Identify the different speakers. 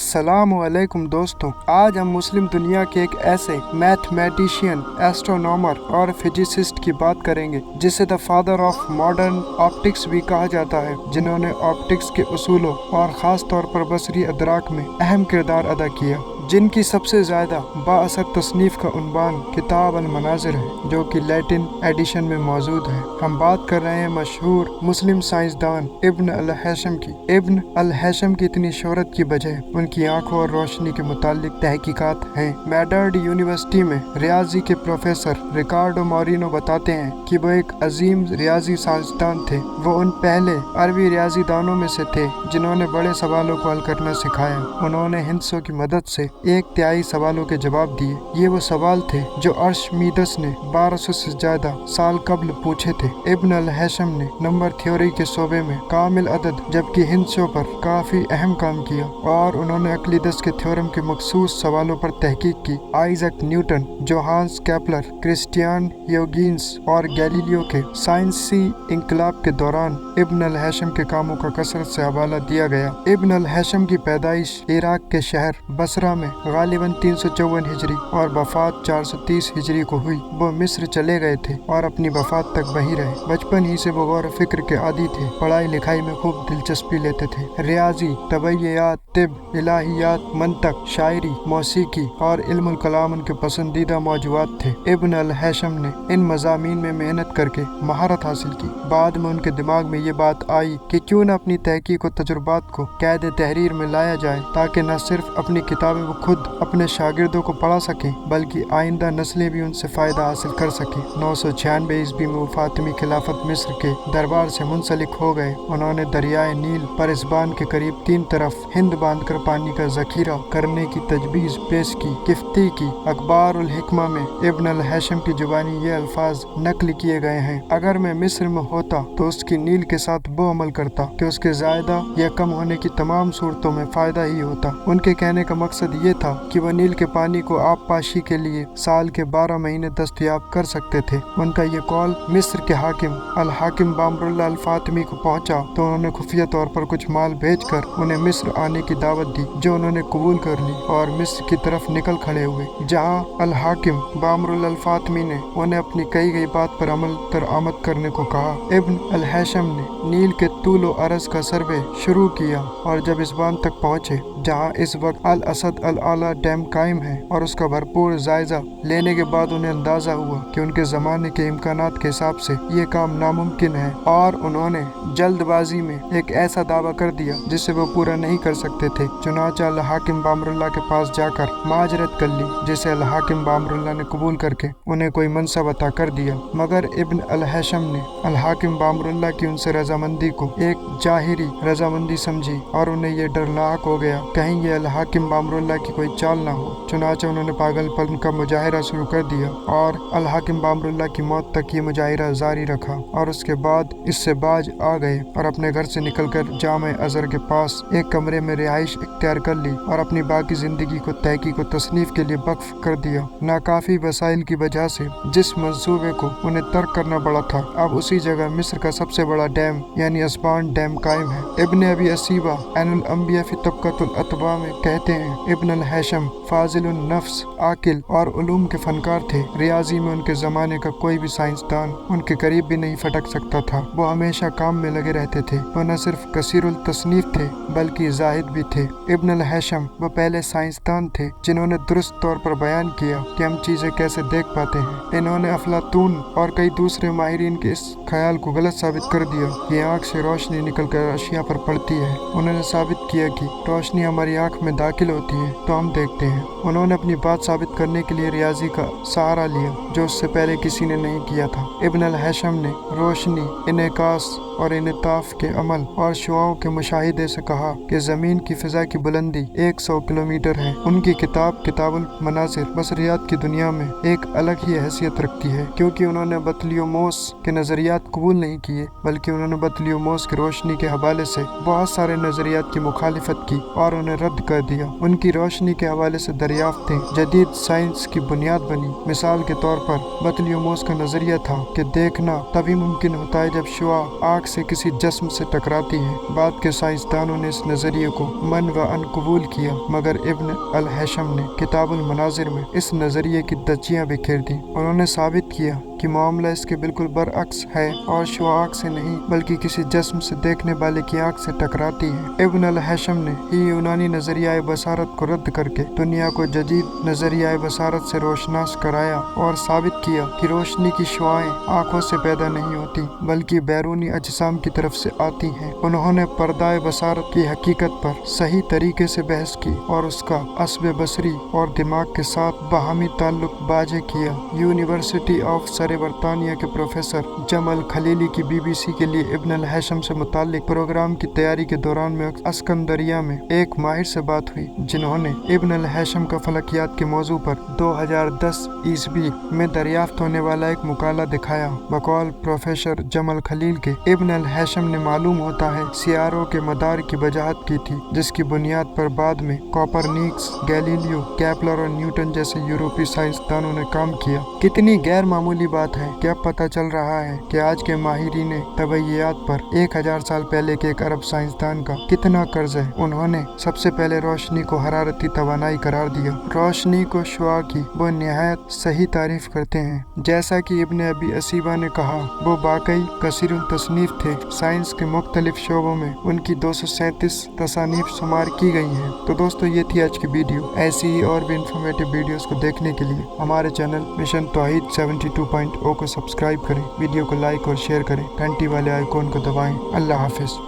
Speaker 1: अस्सलाम वालेकुम दोस्तों, आज हम मुस्लिम दुनिया के एक ऐसे मैथमेटिशियन, एस्ट्रोनॉमर और फिजिसिस्ट की बात करेंगे जिसे the father of modern optics भी कहा जाता है, जिन्होंने ऑप्टिक्स के उसूलों और ख़ास तौर पर बसरी अदराक में अहम किरदार अदा किया, जिनकी सबसे ज़्यादा बाअसर तसनीफ़ का उन्वान किताब अल मनाज़िर है, जो कि लैटिन एडिशन में मौजूद है। हम बात कर रहे हैं मशहूर मुस्लिम साइंसदान इब्न अल हैशम की। इब्न अल हैशम की इतनी शोहरत की वजह उनकी आंखों और रोशनी के मुतालिक तहकीकात हैं। मैडर्ड यूनिवर्सिटी में रियाजी के प्रोफेसर रिकार्डो मोरिनो बताते हैं कि वो एक अजीम रियाजी साइंसदान थे। वो उन पहले अरबी रियाजीदानों में से थे जिन्होंने बड़े सवालों को हल करना सिखाया। उन्होंने हिंसों की मदद से 1/3 सवालों के जवाब दिए। ये वो सवाल थे जो अर्शमीदस ने 1200 से ज्यादा साल कबल पूछे थे। इब्न अल हैशम ने नंबर थ्योरी के शोबे में कामिल अदद जबकि हिंसों पर काफी अहम काम किया, और उन्होंने अक्लीदस के थ्योरम के मखसूस सवालों पर तहकीक की। Isaac Newton, Johannes Kepler, Christiaan Huygens और गैलीलियो के साइंसी इंकलाब के दौरान इब्न अल हैशम के कामों का कसरत से हवाला दिया गया। इब्न अल हैशम की पैदाइश इराक के शहर बसरा में गालिबन 354 हिजरी और वफात 430 हिजरी को हुई। वो मिस्र चले गए थे और अपनी वफात तक वहीं रहे। बचपन ही से वो गौर फिक्र के आदी थे। पढ़ाई लिखाई में खूब दिलचस्पी लेते थे। रियाजी, तबैयात, तिब, इलाहियात, मंतक, शायरी, मौसीकी और इल्मुल कलाम उनके पसंदीदा मौजूआत थे। इब्न अल हैशम ने इन मज़ामीन में मेहनत करके महारत हासिल की। बाद में उनके दिमाग में ये बात आई कि क्यों न अपनी तहकीक और तजुर्बात को कैद तहरीर में लाया जाए, ताकि न सिर्फ अपनी किताबें वो खुद अपने शागिर्दों को पढ़ा सकें, बल्कि आइंदा नस्लें भी उनसे फ़ायदा हासिल कर सकें। 996 ईस्वी में वो फातिमी खिलाफत मिस्र के दरबार से मुंसलिक हो गए। उन्होंने दरियाए नील पर इस्बान के करीब 3 तरफ हिंद बांधकर पानी का जखीरा करने की तजवीज़ पेश की। किफ्ती की अखबार उल हिकमा में इब्न अल हैशम की जुबानी ये अल्फाज नकल किए गए हैं: अगर मैं मिस्र में होता तो उसकी नील के साथ वो अमल करता कि उसके ज़्यादा या कम होने की तमाम सूरतों में फ़ायदा ही होता। उनके कहने का मकसद ये था कि वह नील के पानी को आबपाशी के लिए साल के 12 महीने दस्तयाब कर सकते थे। उनका ये कौल मिस्र के हाकिम अल हाकिम बामरुल्लाह अल फातिमी को पहुंचा तो उन्होंने खुफिया तौर पर कुछ माल भेजकर उन्हें मिस्र आने की दावत दी, जो उन्होंने कबूल कर ली और मिस्र की तरफ निकल खड़े हुए, जहां अल हाकिम बामरुल्लाह अल फातिमी ने उन्हें अपनी कही गई बात पर अमल दरामद करने को कहा। इब्न अल हैशम ने नील के तूल व अरज का सर्वे शुरू किया और जब इस्बान तक पहुंचे, जहां इस वक्त अल असद अल आला डैम कायम है, और उसका भरपूर जायजा लेने के बाद उन्हें अंदाजा हुआ कि उनके ज़माने के इम्कानात के हिसाब से ये काम नामुमकिन है, और उन्होंने जल्दबाजी में एक ऐसा दावा कर दिया जिसे वो पूरा नहीं कर सकते थे। चुनांचे अल हाकिम बामरुल्लाह के पास जाकर माजरत कर ली, जिसे अल हाकिम बामरुल्लाह ने कबूल करके उन्हें कोई मनसब अता कर दिया। मगर इब्न अल हैशम ने अल हाकिम बामरुल्लाह की उनसे रजामंदी को एक जाहिरी रजामंदी समझी, और उन्हें ये डर लाक हो गया कहीं ये अल हाकिम बामरुल्लाह की कोई चाल ना हो। चुनांचे उन्होंने पागलपन का मुजाहिरा शुरू कर दिया और अल हाकिम बामरुल्लाह की मौत तक ये मुजाहिरा जारी रखा, और उसके बाद इससे बाज आ गए और अपने घर से निकलकर जामे अजहर के पास एक कमरे में रिहाइश इख्तियार कर ली और अपनी बाकी जिंदगी को तहकीक और तसनीफ के लिए वक्फ कर दिया। नाकाफी वसाइल की वजह से जिस मंसूबे को उन्हें तर्क करना पड़ा था, अब उसी जगह मिस्र का सबसे बड़ा डैम यानी अस्बान डैम कायम है। इब्न अबी असीबा एनुल अंबिया फी तबक़तुल अतबा में कहते हैं, इब्न अल हैशम फाजिलुन नफ्स, आकिल और उलूम के फनकार थे। रियाजी में उनके ज़माने का कोई भी साइंसदान उनके करीब भी नहीं फटक सकता था। वो हमेशा काम में लगे रहते थे। वो न सिर्फ कसीरुल तसनीफ थे बल्कि जाहिद भी थे। इब्न अल हैशम वो पहले साइंसदान थे जिन्होंने दुरुस्त तौर पर बयान किया कि हम चीज़ें कैसे देख पाते हैं। इन्होंने अफलातून और कई दूसरे माहिरीन के इस ख्याल को गलत साबित कर दिया कि आँख से रोशनी निकल कर अशिया पर पड़ती है। उन्होंने साबित किया कि रोशनी हमारी आँख में दाखिल होती है तो हम देखते हैं। उन्होंने अपनी बात साबित करने के लिए रियाजी का सहारा लिया, जो उससे पहले किसी ने नहीं किया था। इब्न अल हैशम ने रोशनी, इनेकास और इनताफ के अमल और शुआओं के मुशाहिदे से कहा कि ज़मीन की फ़िज़ा की बुलंदी 100 किलोमीटर है। उनकी किताब किताबुल मनाज़िर बसरियात की दुनिया में एक अलग ही हैसियत रखती है, क्योंकि उन्होंने बतलियोमोस के नज़रियात कबूल नहीं किए, बल्कि उन्होंने बतलियोमोस की रोशनी के हवाले से बहुत सारे नज़रियात की मुखालिफत की और उन्हें रद्द कर दिया। उनकी रोशनी रोशनी के हवाले से दरियाफ्तें जदीद साइंस की बुनियाद बनी। मिसाल के तौर पर बतलियोमोस का नजरिया था कि देखना तभी मुमकिन होता है जब शुआ आग से किसी जिस्म से टकराती है। बाद के साइंसदानों ने इस नजरिए को मन व अन कबूल किया, मगर इब्न अल हैशम ने किताबुल मनाजिर में इस नजरिए की धज्जियां बिखेर दी। उन्होंने साबित किया कि मामला इसके बिल्कुल बरअक्स है और शुआ आग से नहीं बल्कि किसी जिस्म से देखने वाले की आंख से टकराती है। इब्न अल हैशम ने ही यूनानी नजरिया बसारत को रद्द करके दुनिया को जदीद नजरिया बसारत से रोशनास कराया और साबित किया कि रोशनी की शुआएं आंखों से पैदा नहीं होती बल्कि बैरूनी अजसाम की तरफ से आती हैं। उन्होंने पर्दाए बसारत की हकीकत पर सही तरीके से बहस की और उसका अस्बे बसरी और दिमाग के साथ बाहमी ताल्लुक वाज़ेह किया। यूनिवर्सिटी ऑफ सरे बरतानिया के प्रोफेसर जमल खलीली की BBC के लिए इब्न अल हैशम से मुताल्लिक प्रोग्राम की तैयारी के दौरान में अस्कंदरिया में एक माहिर से बात हुई, जिन्होंने इब्न अल हैशम का फलकियात के मौजू पर 2010 ईस्वी में दरियाफ्त होने वाला एक मुकाला दिखाया। बकौल प्रोफेसर जमल खलील के इब्न अल हैशम ने मालूम होता है सियारों के मदार की वजाहत की थी, जिसकी बुनियाद पर बाद में कॉपरनिकस, गैलीलियो, केपलर और न्यूटन जैसे यूरोपीय साइंसदानों ने काम किया। कितनी गैर मामूली बात है कि अब पता चल रहा है कि आज के माहिरीन तबैयात पर 1000 साल पहले के एक अरब साइंसदान का कितना कर्ज है। उन्होंने सबसे पहले रोशनी को हरारती तवानाई करार दिया। रोशनी को शुआ की वो निहायत सही तारीफ करते हैं। जैसा कि इब्न अबी असीबा ने कहा, वो वाकई कसीरुल तसनीफ थे। साइंस के मुख्तलिफ शोबों में उनकी 237 तसानीफ शुमार की गई हैं। तो दोस्तों, ये थी आज की वीडियो। ऐसी ही और भी इंफॉर्मेटिव वीडियोस को देखने के लिए हमारे चैनल मिशन तौहीद 72.0 को सब्सक्राइब करें, वीडियो को लाइक और शेयर करें, घंटी वाले आइकॉन को दबाएं। अल्लाह हाफिज।